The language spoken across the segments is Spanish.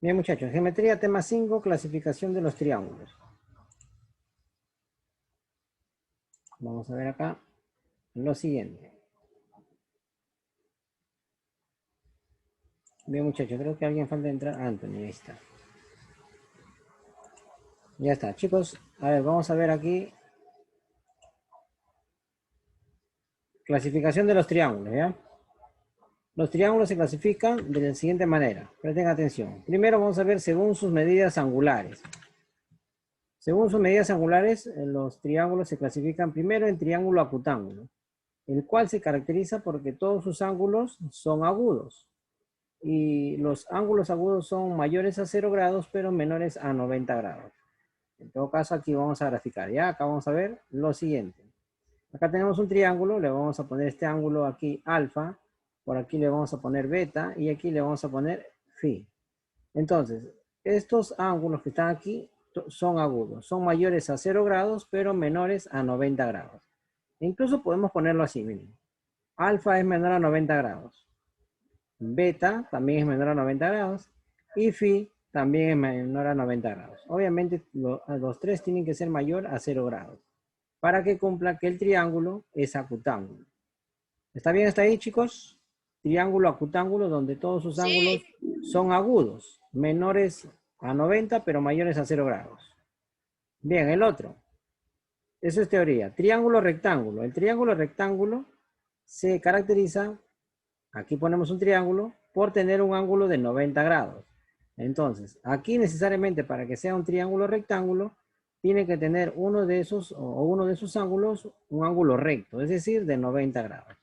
Bien, muchachos, geometría tema 5, clasificación de los triángulos. Vamos a ver acá lo siguiente. Bien, muchachos, creo que alguien falta entrar. Anthony, ahí está. Ya está, chicos. A ver, vamos a ver aquí. Clasificación de los triángulos, ¿ya? Los triángulos se clasifican de la siguiente manera. Presten atención. Primero vamos a ver según sus medidas angulares. Según sus medidas angulares, los triángulos se clasifican primero en triángulo acutángulo, el cual se caracteriza porque todos sus ángulos son agudos. Y los ángulos agudos son mayores a 0 grados, pero menores a 90 grados. En todo caso, aquí vamos a graficar, ¿ya? Acá vamos a ver lo siguiente. Acá tenemos un triángulo, le vamos a poner este ángulo aquí alfa, por aquí le vamos a poner beta y aquí le vamos a poner phi. Entonces, estos ángulos que están aquí son agudos, son mayores a 0 grados, pero menores a 90 grados. E incluso podemos ponerlo así, miren. Alfa es menor a 90 grados. Beta también es menor a 90 grados y phi también es menor a 90 grados. Obviamente los tres tienen que ser mayor a 0 grados para que cumpla que el triángulo es acutángulo. ¿Está bien hasta ahí, chicos? Triángulo acutángulo donde todos sus ángulos Sí. son agudos, menores a 90 pero mayores a 0 grados. Bien, el otro. Eso es teoría. Triángulo rectángulo. El triángulo rectángulo se caracteriza, aquí ponemos un triángulo, por tener un ángulo de 90 grados. Entonces, aquí necesariamente para que sea un triángulo rectángulo, tiene que tener uno de esos o uno de sus ángulos, un ángulo recto, es decir, de 90 grados.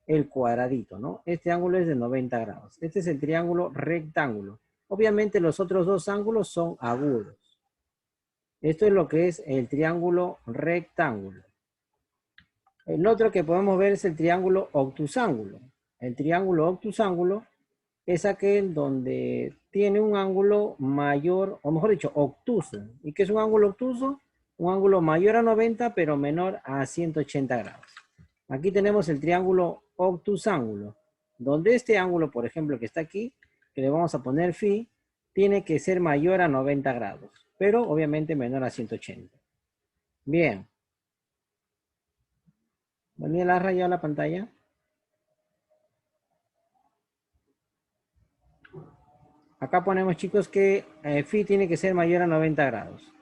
El cuadradito, ¿no? Este ángulo es de 90 grados. Este es el triángulo rectángulo. Obviamente los otros dos ángulos son agudos. Esto es lo que es el triángulo rectángulo. El otro que podemos ver es el triángulo obtusángulo. El triángulo obtusángulo es aquel donde tiene un ángulo mayor, o mejor dicho, obtuso. ¿Y qué es un ángulo obtuso? Un ángulo mayor a 90, pero menor a 180 grados. Aquí tenemos el triángulo obtusángulo, donde este ángulo, por ejemplo, que está aquí, que le vamos a poner phi, tiene que ser mayor a 90 grados, pero obviamente menor a 180. Bien. ¿Daniel ha rayado la pantalla? Acá ponemos, chicos, que phi tiene que ser mayor a 90 grados.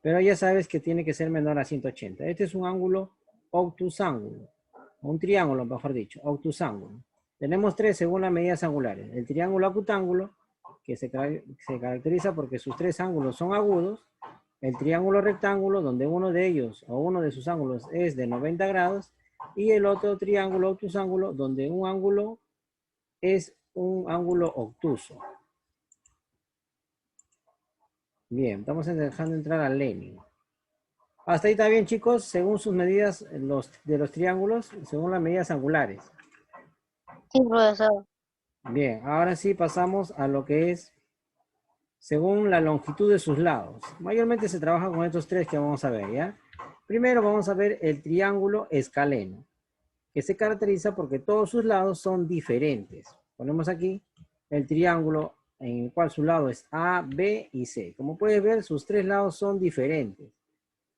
Pero ya sabes que tiene que ser menor a 180. Este es un ángulo obtusángulo. Un triángulo, mejor dicho, obtusángulo. Tenemos tres según las medidas angulares. El triángulo acutángulo, que se caracteriza porque sus tres ángulos son agudos. El triángulo rectángulo, donde uno de ellos o uno de sus ángulos es de 90 grados. Y el otro triángulo obtusángulo, donde un ángulo es un ángulo obtuso. Bien, estamos dejando entrar a Lenin. Hasta ahí está bien, chicos, según sus medidas de los triángulos, según las medidas angulares. Sí, profesor. Bien, ahora sí pasamos a lo que es según la longitud de sus lados. Mayormente se trabaja con estos tres que vamos a ver, ¿ya? Primero vamos a ver el triángulo escaleno, que se caracteriza porque todos sus lados son diferentes. Ponemos aquí el triángulo en el cual su lado es A, B y C. Como puedes ver, sus tres lados son diferentes.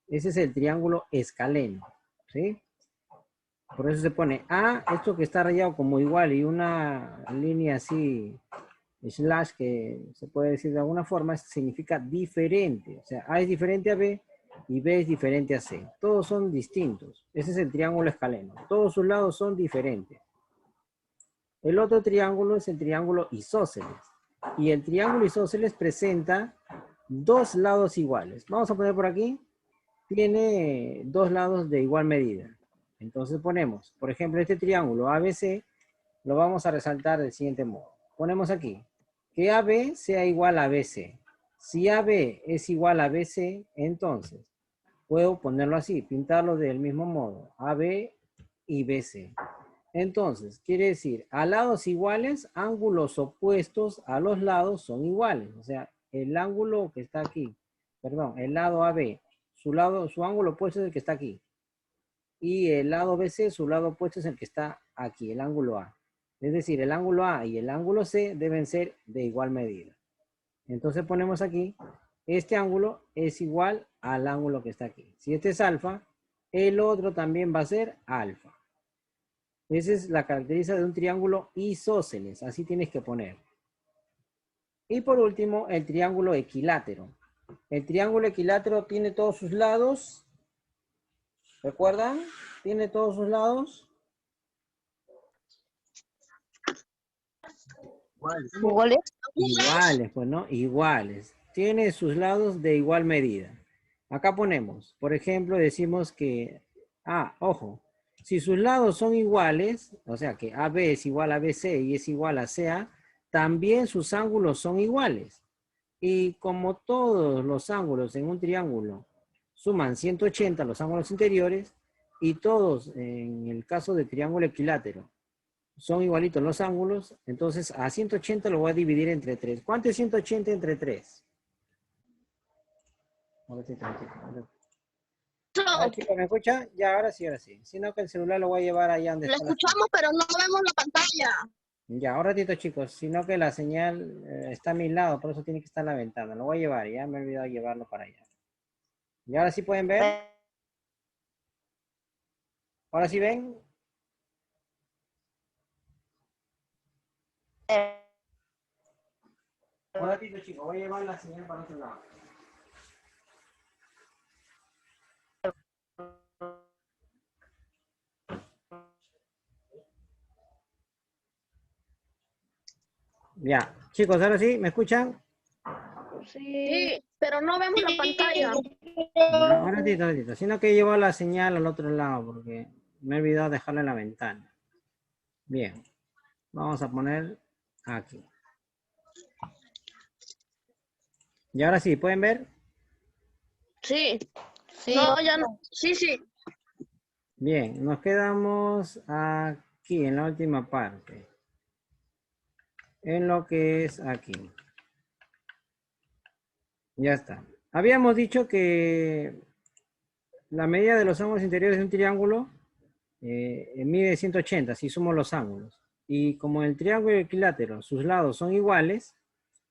Ese es el triángulo escaleno, ¿sí? Por eso se pone A, esto que está rayado como igual y una línea así, slash, que se puede decir de alguna forma, significa diferente. O sea, A es diferente a B y B es diferente a C. Todos son distintos. Ese es el triángulo escaleno. Todos sus lados son diferentes. El otro triángulo es el triángulo isósceles. Y el triángulo isósceles presenta dos lados iguales. Vamos a poner por aquí. Tiene dos lados de igual medida. Entonces ponemos, por ejemplo, este triángulo ABC, lo vamos a resaltar del siguiente modo. Ponemos aquí, que AB sea igual a BC. Si AB es igual a BC, entonces puedo ponerlo así, pintarlo del mismo modo, AB y BC. Entonces, quiere decir, a lados iguales, ángulos opuestos a los lados son iguales. O sea, el ángulo que está aquí, perdón, el lado AB, su ángulo opuesto es el que está aquí. Y el lado BC, su lado opuesto es el que está aquí, el ángulo A. Es decir, el ángulo A y el ángulo C deben ser de igual medida. Entonces ponemos aquí, este ángulo es igual al ángulo que está aquí. Si este es alfa, el otro también va a ser alfa. Esa es la característica de un triángulo isósceles, así tienes que poner. Y por último, el triángulo equilátero. El triángulo equilátero tiene todos sus lados. ¿Recuerdan? Tiene todos sus lados. ¿Iguales? Iguales, pues, ¿no? Iguales. Tiene sus lados de igual medida. Acá ponemos, por ejemplo, decimos que, ojo, si sus lados son iguales, o sea que AB es igual a BC y es igual a CA, también sus ángulos son iguales. Y como todos los ángulos en un triángulo suman 180 los ángulos interiores, y todos en el caso de triángulo equilátero son igualitos los ángulos, entonces a 180 lo voy a dividir entre 3. ¿Cuánto es 180 entre 3? Ahora sí, chicos, ¿me escuchan? Ya, ahora sí, ahora sí. Si no, que el celular lo voy a llevar allá donde Lo está la señal. escuchamos, pero no vemos la pantalla. Ya, ahora ratito, chicos. Sino que la señal está a mi lado, por eso tiene que estar en la ventana. Lo voy a llevar, ya me he olvidado llevarlo para allá. ¿Y ahora sí pueden ver? ¿Ahora sí ven? Un ratito, chicos. Voy a llevar la señal para otro lado. Ya. Chicos, ahora sí, ¿me escuchan? Sí, pero no vemos la pantalla. Ya, un ratito, un ratito. Sino que llevo la señal al otro lado porque me he olvidado dejarla en la ventana. Bien. Vamos a poner aquí. Y ahora sí, ¿pueden ver? Sí. No, ya no. Sí, sí. Bien, nos quedamos aquí en la última parte. En lo que es aquí. Ya está. Habíamos dicho que la medida de los ángulos interiores de un triángulo mide 180 si sumo los ángulos. Y como el triángulo equilátero, sus lados son iguales,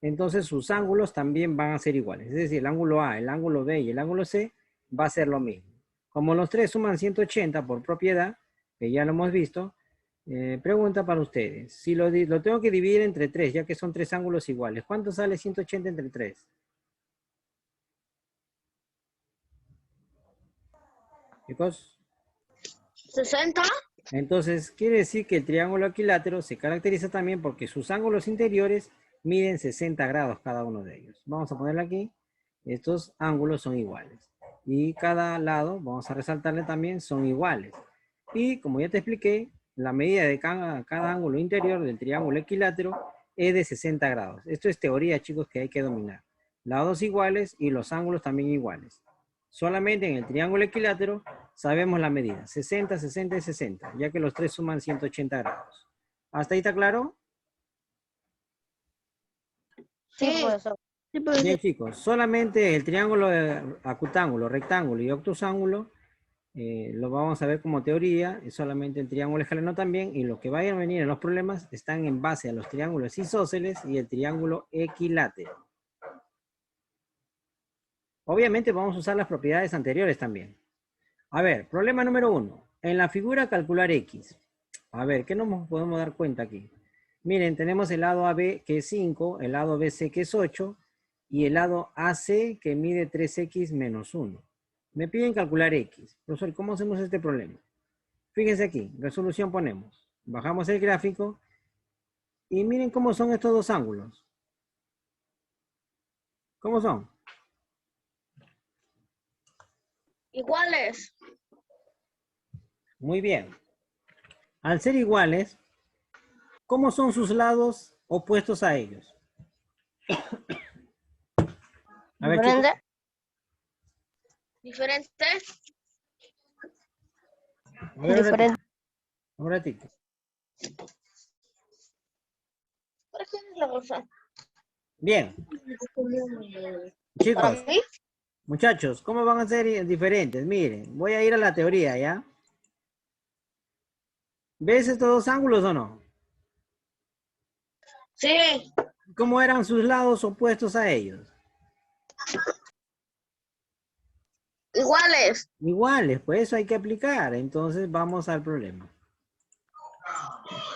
entonces sus ángulos también van a ser iguales. Es decir, el ángulo A, el ángulo B y el ángulo C va a ser lo mismo. Como los tres suman 180 por propiedad, que ya lo hemos visto, pregunta para ustedes. Si lo tengo que dividir entre 3, ya que son tres ángulos iguales, ¿cuánto sale 180 entre 3? Chicos. 60. Entonces, quiere decir que el triángulo equilátero se caracteriza también porque sus ángulos interiores miden 60 grados cada uno de ellos. Vamos a ponerle aquí. Estos ángulos son iguales. Y cada lado, vamos a resaltarle también, son iguales. Y como ya te expliqué, la medida de cada ángulo interior del triángulo equilátero es de 60 grados. Esto es teoría, chicos, que hay que dominar. Lados iguales y los ángulos también iguales. Solamente en el triángulo equilátero sabemos la medida, 60, 60 y 60, ya que los tres suman 180 grados. ¿Hasta ahí está claro? Sí, profesor. Sí, Bien, chicos, solamente el triángulo acutángulo, rectángulo y octosángulo lo vamos a ver como teoría, y solamente el triángulo escaleno también, y lo que vayan a venir en los problemas están en base a los triángulos isósceles y el triángulo equilátero. Obviamente vamos a usar las propiedades anteriores también. A ver, problema número 1. En la figura calcular X. A ver, ¿qué nos podemos dar cuenta aquí? Miren, tenemos el lado AB que es 5, el lado BC que es 8 y el lado AC que mide 3X menos 1. Me piden calcular X. Profesor, ¿cómo hacemos este problema? Fíjense aquí, resolución ponemos. Bajamos el gráfico y miren cómo son estos dos ángulos. ¿Cómo son? iguales. Muy bien. Al ser iguales, ¿cómo son sus lados opuestos a ellos? A ver, chicos. Diferente. A ver, Diferente. un ratito. ¿Para qué es la rosa? Bien, ¿Para chicos, mí? muchachos, ¿cómo van a ser diferentes? Miren, voy a ir a la teoría, ¿ya? ¿Ves estos dos ángulos o no? Sí. ¿Cómo eran sus lados opuestos a ellos? Iguales. Iguales, pues eso hay que aplicar. Entonces vamos al problema.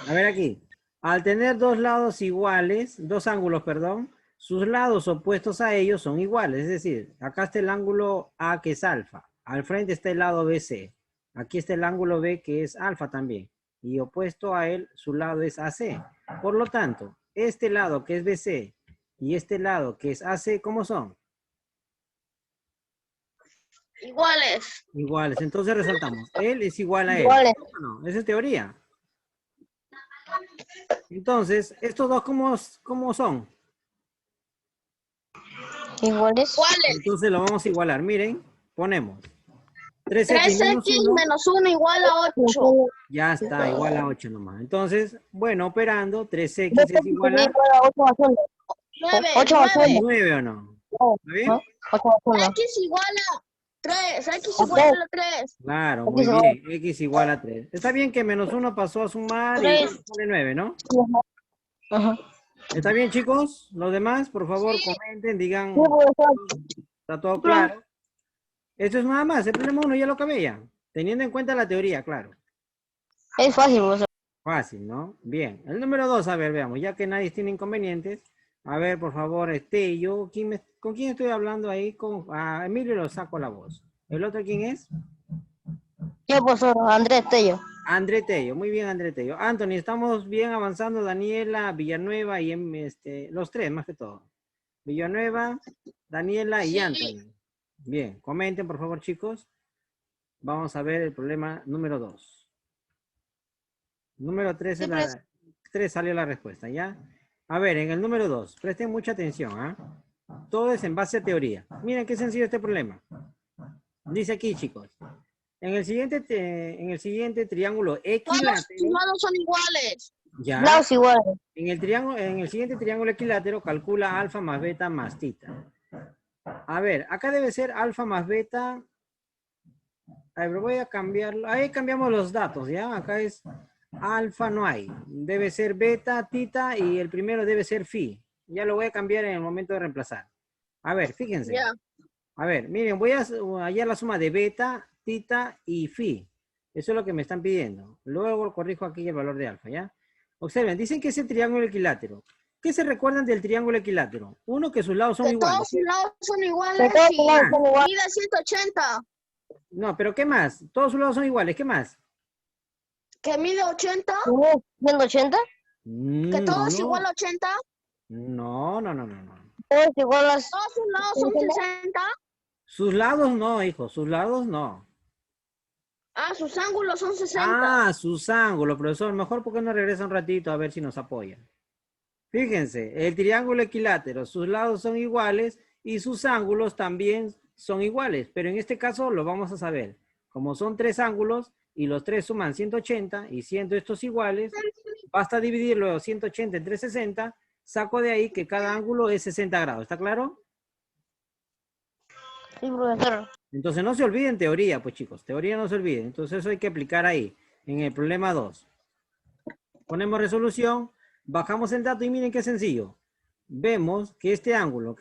A ver aquí. Al tener dos lados iguales, dos ángulos, perdón, sus lados opuestos a ellos son iguales. Es decir, acá está el ángulo A que es alfa. Al frente está el lado BC. Aquí está el ángulo B que es alfa también. Y opuesto a él, su lado es AC. Por lo tanto, este lado que es BC y este lado que es AC, ¿cómo son? Iguales. Iguales. Entonces resaltamos. Él es igual a él. Iguales. No, esa es teoría. Entonces, estos dos, ¿cómo son? Iguales. Iguales. Entonces lo vamos a igualar. Miren, ponemos 3x menos 3x 1. menos 1 igual a 8. Ya está, igual a 8 nomás. Entonces, bueno, operando, 3x es igual a 9. 8 más 1. 9 o no. ¿Está bien? 8 más 1. X igual a 3. X igual a 3. Claro, muy bien. X igual a 3. Está bien que menos 1 pasó a sumar y 3. sale 9, ¿no? Ajá. ¿Está bien, chicos? Los demás, por favor, comenten, digan, Sí, profesor. está todo claro. Esto es nada más, el problema 1 ya lo acabé ya. Teniendo en cuenta la teoría, claro. Es fácil, profesor. Fácil, ¿no? Bien. El número 2, a ver, veamos. Ya que nadie tiene inconvenientes. A ver, por favor, yo. ¿Con quién estoy hablando ahí? A Emilio lo saco la voz. ¿El otro quién es? Yo, profesor, Andrés Tello. André Tello. Muy bien, André Tello. Anthony, estamos bien avanzando. Daniela, Villanueva y los tres, más que todo. Villanueva, Daniela y Sí. Anthony. Bien, comenten, por favor, chicos. Vamos a ver el problema número 2. Número 3 Sí, 3 salió la respuesta, ¿ya? A ver, en el número 2, presten mucha atención, ¿ah? Todo es en base a teoría. Miren qué sencillo este problema. Dice aquí, chicos. En el siguiente triángulo Todos los equilátero, lados son iguales. ya, Lados iguales. en el siguiente triángulo equilátero calcula alfa más beta más tita. A ver, acá debe ser alfa más beta. A ver, voy a cambiarlo. Ahí cambiamos los datos, ¿ya? Acá es alfa, no hay. Debe ser beta, tita y el primero debe ser phi. Ya lo voy a cambiar en el momento de reemplazar. A ver, fíjense. Ya. A ver, miren, voy a hallar la suma de beta, tita y phi. Eso es lo que me están pidiendo. Luego corrijo aquí el valor de alfa, ¿ya? Observen, dicen que es el triángulo equilátero. ¿Qué se recuerdan del triángulo equilátero? Uno, que sus lados son Que iguales. todos sus lados son Que iguales todos y sus lados son iguales. mide 180. No, pero ¿qué más? Todos sus lados son iguales. ¿Qué más? Que mide 80. ¿Tienes 180? Que todo es No, igual a 80. no. Todos iguales. Todos sus lados son 60. Sus lados no, hijo, sus lados no. Ah, sus ángulos son 60. Ah, sus ángulos, profesor. Mejor porque no regresa un ratito a ver si nos apoya. Fíjense, el triángulo equilátero, sus lados son iguales y sus ángulos también son iguales, pero en este caso lo vamos a saber. Como son tres ángulos y los tres suman 180 y siendo estos iguales, basta dividirlo 180 entre 60, saco de ahí que cada ángulo es 60 grados, ¿está claro? Sí, profesor. Entonces no se olviden teoría, pues chicos, teoría no se olviden. Entonces eso hay que aplicar ahí, en el problema 2. Ponemos resolución, bajamos el dato y miren qué sencillo. Vemos que este ángulo,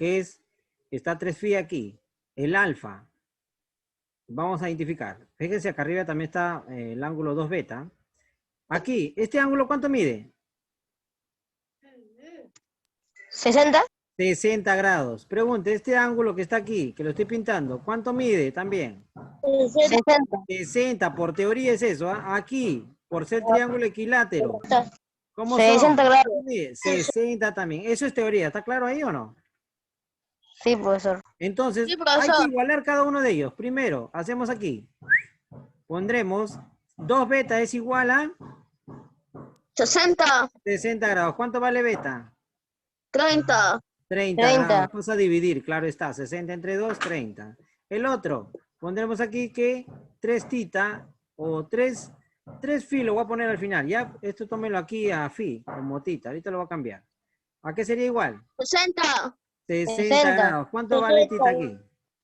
está 3 phi aquí, el alfa, vamos a identificar. Fíjense, acá arriba también está el ángulo 2 beta. Aquí, ¿este ángulo cuánto mide? 60. 60 grados. Pregunte, este ángulo que está aquí, que lo estoy pintando, ¿cuánto mide también? 60. 60, por teoría es eso. ¿Ah? Aquí, por ser triángulo equilátero. ¿Cómo 60 son? grados. 60 también. Eso es teoría. ¿Está claro ahí o no? Sí, profesor. Entonces, Sí, hay profesor. que igualar cada uno de ellos. Primero, hacemos aquí. Pondremos 2 beta es igual a 60. 60 grados. ¿Cuánto vale beta? 30. 30 30. grados. Vamos a dividir, claro está. 60 entre 2, 30. El otro, pondremos aquí que 3 tita o 3 phi, lo voy a poner al final. Ya, esto tómelo aquí a phi, como tita. Ahorita lo voy a cambiar. ¿A qué sería igual? 60. 60 grados. ¿Cuánto vale tita aquí?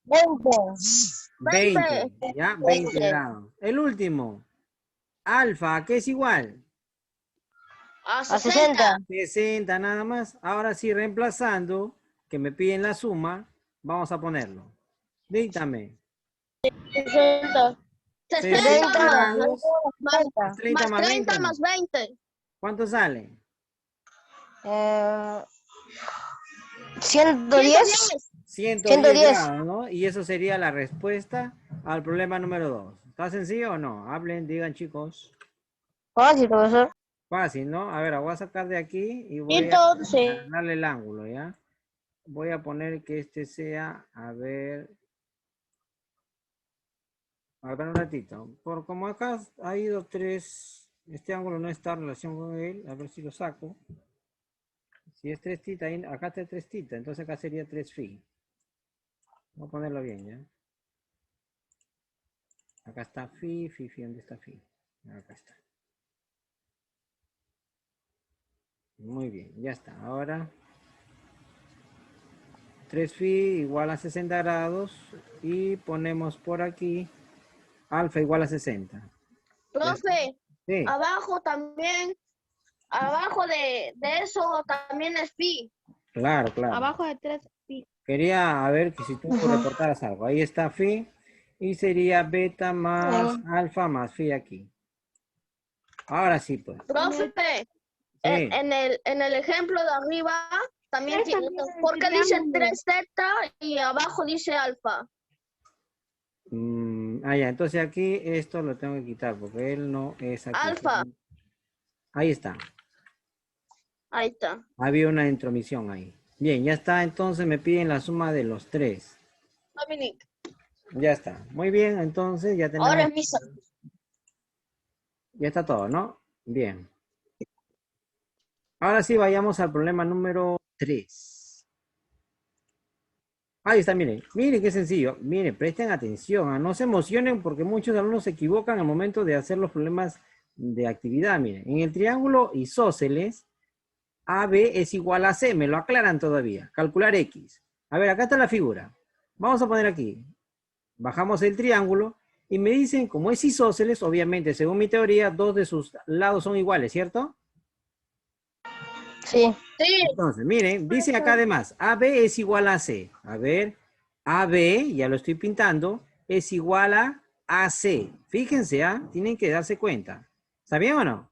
20. 20. Ya, 20 20. grados. El último, alfa, ¿a qué es igual? A A 60. 60. 60 nada más. Ahora sí, reemplazando, que me piden la suma, vamos a ponerlo. Díctame. 60. 60 60 70. grados más, 70. 30 más más 20, 30 ¿o no? más 20. ¿Cuánto sale? 110. 110 110. grados, ¿no? Y eso sería la respuesta al problema número 2. ¿Está sencillo o no? Hablen, digan, chicos. Fácil, profesor. Fácil, ¿no? A ver, voy a sacar de aquí y voy a Entonces, darle el ángulo, ¿ya? Voy a poner que este sea, a ver un ratito. Por como acá ha ido 3, este ángulo no está en relación con él, a ver si lo saco. Si es 3 tita, acá está 3 tita, entonces acá sería 3 phi. Voy a ponerlo bien, ¿ya? Acá está phi, ¿dónde está phi? Acá está. Muy bien, ya está. Ahora 3 phi igual a 60 grados y ponemos por aquí alfa igual a 60. ¿Ya está? profe, Sí, abajo también, abajo de eso también es pi. claro, claro. Abajo de 3 pi. Quería a ver que si tú reportaras algo. Ahí está phi y sería beta más alfa más phi aquí. Ahora sí, pues. Profe, Sí. en el ejemplo de arriba también tiene, porque dice 3 teta y abajo dice alfa. Ya, entonces aquí esto lo tengo que quitar porque él no es aquí. Alfa, Ahí está. ahí está. Había una intromisión ahí. Bien, ya está. Entonces me piden la suma de los 3. Dominic, Ya está. Muy bien, entonces ya ahora tenemos. es misa. Ya está todo, ¿no? Bien. Ahora sí vayamos al problema número 3. Ahí está, miren. Miren qué sencillo. Miren, presten atención. No se emocionen porque muchos alumnos se equivocan al momento de hacer los problemas de actividad. Miren, en el triángulo isósceles, AB es igual a C. Me lo aclaran todavía. Calcular X. A ver, acá está la figura. Vamos a poner aquí. Bajamos el triángulo y me dicen, como es isósceles, obviamente, según mi teoría, dos de sus lados son iguales, ¿cierto? Sí. Sí, Entonces, miren, dice acá además, AB es igual a C. A ver, AB, ya lo estoy pintando, es igual a AC. Fíjense, tienen que darse cuenta. ¿Está bien o no?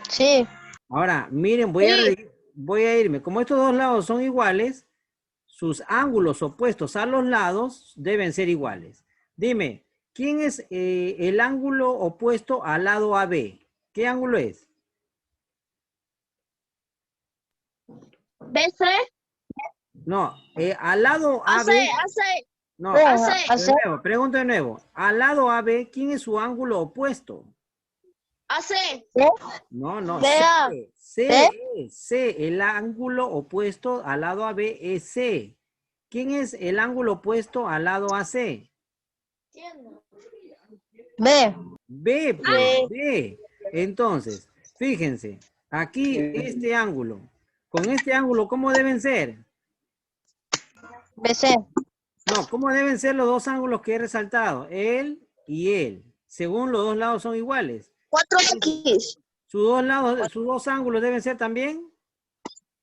Sí. Ahora, miren, sí. voy a irme. Como estos dos lados son iguales, sus ángulos opuestos a los lados deben ser iguales. Dime, ¿quién es el ángulo opuesto al lado AB? ¿Qué ángulo es? BC, No, al lado AC, AB, AC, no, Bueno, AC, de nuevo, pregunto de nuevo. Al lado AB, ¿quién es su ángulo opuesto? AC. No, no, C, vea. ¿C? C, el ángulo opuesto al lado AB es C. ¿Quién es el ángulo opuesto al lado AC? B. B, pues, B. B. Entonces, fíjense, aquí este ángulo, con este ángulo, ¿cómo deben ser? BC. No, ¿cómo deben ser los dos ángulos que he resaltado? Él y él. Según los dos lados son iguales. 4X. Sus dos ángulos deben ser también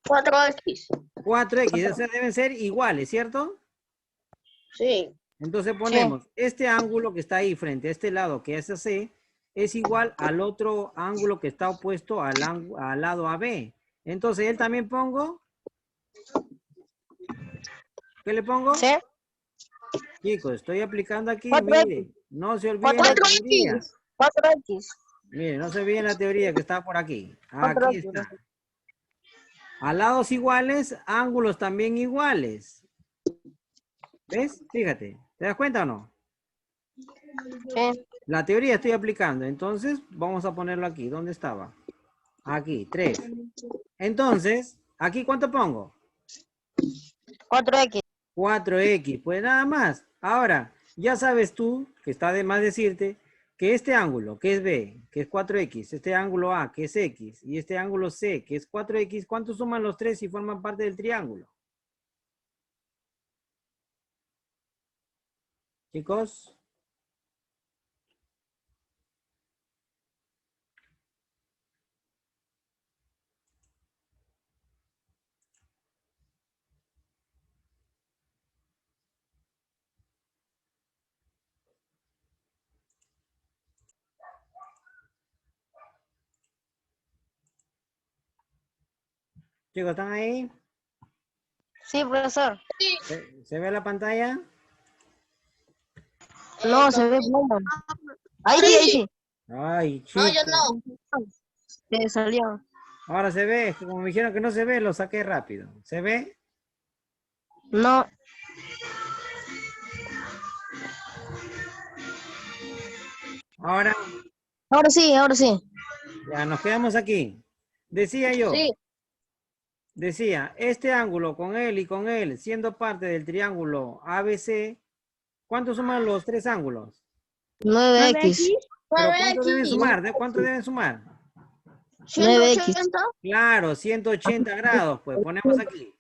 4X. 4X, o sea, deben ser iguales, ¿cierto? Sí. Entonces Sí. ponemos este ángulo que está ahí frente a este lado, que es AC, es igual al otro ángulo que está opuesto al lado AB. Entonces, él también pongo, ¿qué le pongo? C. Chicos, estoy aplicando aquí, 4X. mire, no se olviden la 4X. teoría. 4X. Mire, no se olviden la teoría que está por aquí. Aquí 4X. está. A lados iguales, ángulos también iguales. ¿Ves? Fíjate, ¿te das cuenta o no? Sí. La teoría estoy aplicando, entonces vamos a ponerlo aquí. ¿Dónde estaba? Aquí, 3. Entonces, ¿aquí cuánto pongo? 4X. 4X, pues nada más. Ahora, ya sabes tú, que está de más decirte, que este ángulo, que es B, que es 4X, este ángulo A, que es X, y este ángulo C, que es 4X, ¿cuántos suman los tres y forman parte del triángulo? Chicos, Chicos, ¿están ahí? Sí, profesor. Sí. ¿Se ve la pantalla? No, se ve plano. Ahí sí, ahí sí. Ay, No, yo chicos. no. Se salió. Ahora se ve, es que como me dijeron que no se ve, lo saqué rápido. ¿Se ve? No. Ahora Ahora sí, ahora sí. ya nos quedamos aquí. Decía yo, Sí. decía, este ángulo con él y con él, siendo parte del triángulo ABC, ¿cuántos suman los tres ángulos? 9X. ¿Pero cuánto deben 9X. sumar? ¿De cuánto deben sumar? 9X. 180. Claro, 180 grados, pues ponemos aquí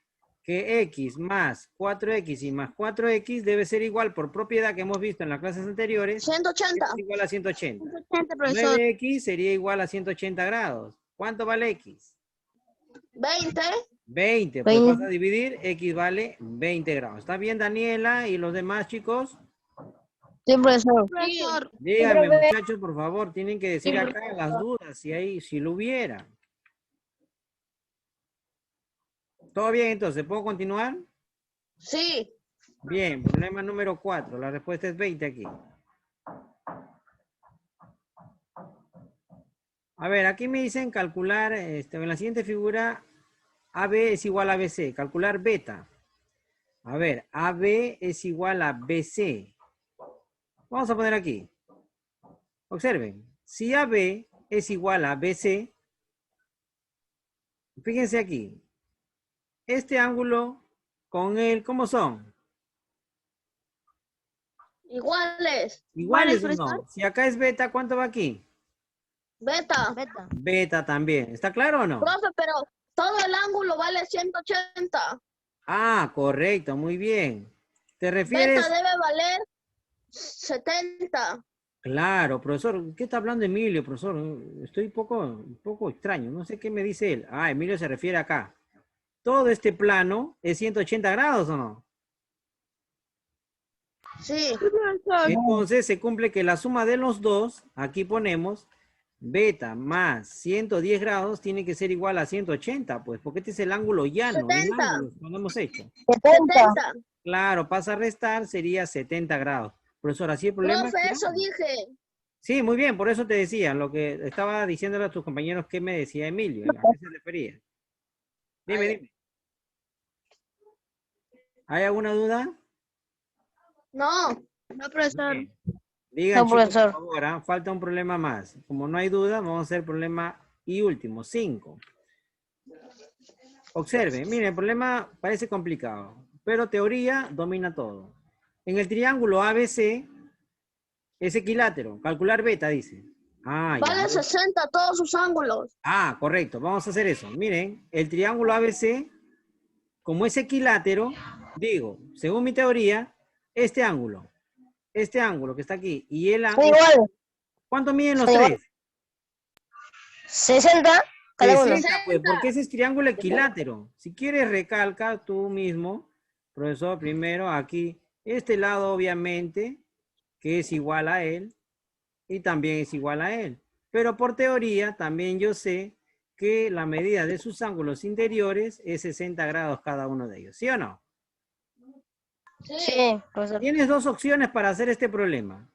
que x más 4x y más 4x debe ser igual por propiedad que hemos visto en las clases anteriores, 180. es igual a 180. 180, profesor. 9x sería igual a 180 grados. ¿Cuánto vale x? 20. 20, pues vas a dividir, x vale 20 grados. ¿Está bien, Daniela y los demás chicos? Sí, profesor. Profesor. Díganme, muchachos, por favor, tienen que decir acá las dudas, si lo hubiera. ¿Todo bien entonces? ¿Puedo continuar? Sí. Bien, problema número 4. La respuesta es 20 aquí. A ver, aquí me dicen calcular, en la siguiente figura, AB es igual a BC. Calcular beta. A ver, AB es igual a BC. Vamos a poner aquí. Observen. Si AB es igual a BC, fíjense aquí. Este ángulo con él, ¿cómo son? Iguales. ¿Iguales o no? Si acá es beta, ¿cuánto va aquí? Beta. Beta también. ¿Está claro o no? Profe, pero todo el ángulo vale 180. Ah, correcto, muy bien. ¿Te Beta refieres? debe valer 70. Claro, profesor. ¿Qué está hablando Emilio, profesor? Estoy un poco extraño. No sé qué me dice él. Ah, Emilio se refiere acá. ¿Todo este plano es 180 grados o no? Sí. Entonces se cumple que la suma de los dos, aquí ponemos, beta más 110 grados tiene que ser igual a 180, pues, porque este es el ángulo llano, en 70. ángulos, cuando hemos hecho. 70. Claro, pasa a restar, sería 70 grados. Profesor, así el problema. Profe, Claro. eso dije. Sí, muy bien, por eso te decía, lo que estaba diciéndole a tus compañeros, ¿qué me decía Emilio? ¿A qué se refería? Dime, dime. ¿Hay alguna duda? No. No, profesor. Bien. Digan, No, chicos, por profesor. favor, falta un problema más. Como no hay duda, vamos a hacer problema y último, 5. Observe, miren, el problema parece complicado, pero teoría domina todo. En el triángulo ABC es equilátero. Calcular beta, dice. Ah, ya. Vale 60 todos sus ángulos. Ah, correcto. Vamos a hacer eso. Miren, el triángulo ABC, como es equilátero, digo, según mi teoría, este ángulo que está aquí, y el Son ángulo, iguales. ¿cuánto miden los Son tres? 60 cada uno. 60, pues, porque ese es triángulo equilátero. Si quieres, recalca tú mismo, profesor, primero aquí, este lado, obviamente, que es igual a él, y también es igual a él. Pero por teoría, también yo sé que la medida de sus ángulos interiores es 60 grados cada uno de ellos, ¿sí o no? Sí, profesor. Tienes dos opciones para hacer este problema.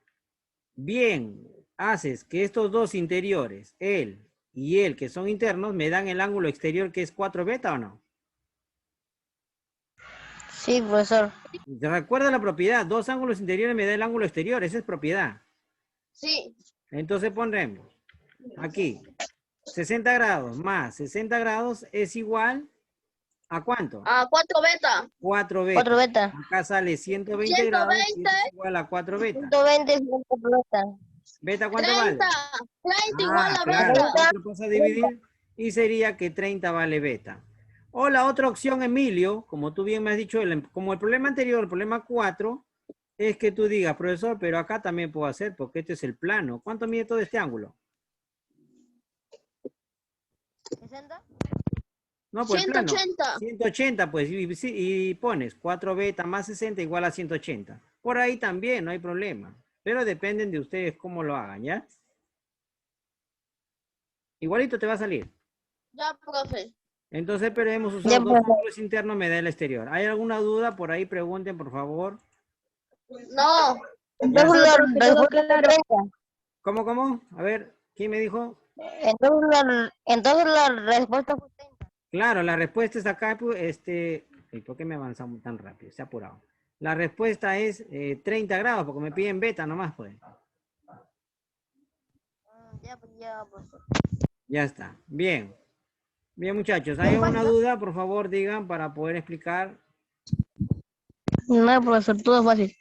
Bien, haces que estos dos interiores, él y él, que son internos, me dan el ángulo exterior que es 4 beta o no. Sí, profesor. Recuerda la propiedad, dos ángulos interiores me da el ángulo exterior, esa es propiedad. Sí. Entonces pondremos aquí 60 grados más 60 grados es igual ¿a cuánto? A 4 beta. 4 beta. 4 beta. Acá sale 120 grados y 120. es igual a 4 beta. 120 es 4 beta. ¿Beta cuánto 30. vale? 30 igual a Claro, beta. 4 pasa a dividir y sería que 30 vale beta. O la otra opción, Emilio, como tú bien me has dicho, como el problema anterior, el problema 4, es que tú digas, profesor, pero acá también puedo hacer porque este es el plano. ¿Cuánto mide todo este ángulo? 60. No, pues el plano. 180. 180, pues, y pones 4 beta más 60 igual a 180. Por ahí también, no hay problema. Pero dependen de ustedes cómo lo hagan, ¿ya? Igualito te va a salir. Ya, profe. Entonces, pero hemos usado Ya, dos profesor. ángulos internos, me da el exterior. ¿Hay alguna duda? Por ahí pregunten, por favor. No. Entonces Ya. la respuesta es 30. ¿Cómo? A ver, ¿quién me dijo? Entonces la respuesta fue 30. Claro, la respuesta es acá, pues, ¿y por qué me avanzamos tan rápido? Se ha apurado. La respuesta es 30 grados, porque me piden beta nomás, pues. Ya, profesor. Ya está. Bien. Bien, muchachos. ¿Hay alguna duda? Por favor, digan para poder explicar. No, profesor, todo fácil.